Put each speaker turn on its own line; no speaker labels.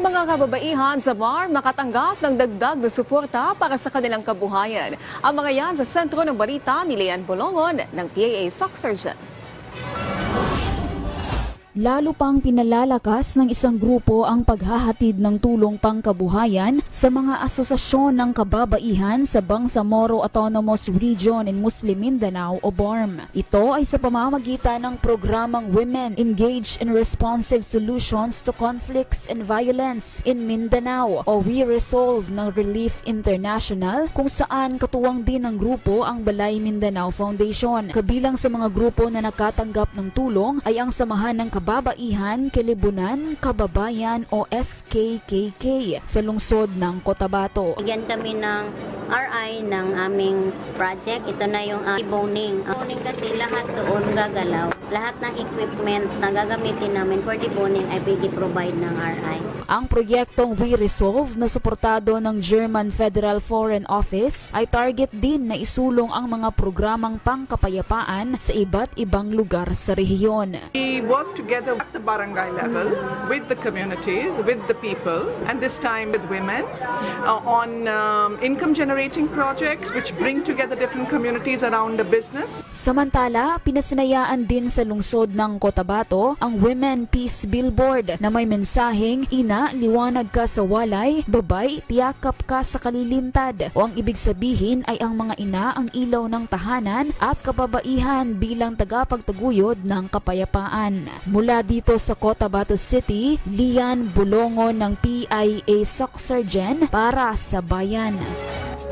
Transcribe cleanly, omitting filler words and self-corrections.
Mga kababaihan sa bar makatanggap ng dagdag na suporta para sa kanilang kabuhayan. Ang mga yan sa sentro ng balita ni Leanne Bolongon ng PAA Soc Surgeon.
Lalo pang pinalalakas ng isang grupo ang paghahatid ng tulong pangkabuhayan sa mga asosasyon ng kababaihan sa Bangsamoro Autonomous Region in Muslim Mindanao o BARM. Ito ay sa pamamagitan ng programang Women Engaged in Responsive Solutions to Conflicts and Violence in Mindanao o We Resolve ng Relief International, kung saan katuwang din ng grupo ang Balay Mindanao Foundation. Kabilang sa mga grupo na nakatanggap ng tulong ay ang Samahan ng Kababaihan, Kilibunan, Kababayan o SKKK sa lungsod ng Cotabato.
Bigyan kami ng RI ng aming project. Ito na yung deboning. Deboning kasi lahat doon gagalaw. Lahat ng equipment na gagamitin namin for deboning ay provide ng RI.
Ang proyektong We Resolve na suportado ng German Federal Foreign Office ay target din na isulong ang mga programang pangkapayapaan sa iba't ibang lugar sa rehiyon.
We work together at the barangay level with the communities, with the people, and this time with women on income generating projects which bring together different communities around the business.
Samantala, pinasinayaan din sa lungsod ng Cotabato ang Women Peace Billboard na may mensaheng ina, liwanag ka sa walay, babay, tiyakap ka sa kalilintad, o ang ibig sabihin ay ang mga ina ang ilaw ng tahanan at kababaihan bilang tagapagtaguyod ng kapayapaan. Mula dito sa Cotabato City, Leanne Bolongon ng PIA Soc Surgeon para sa Bayan.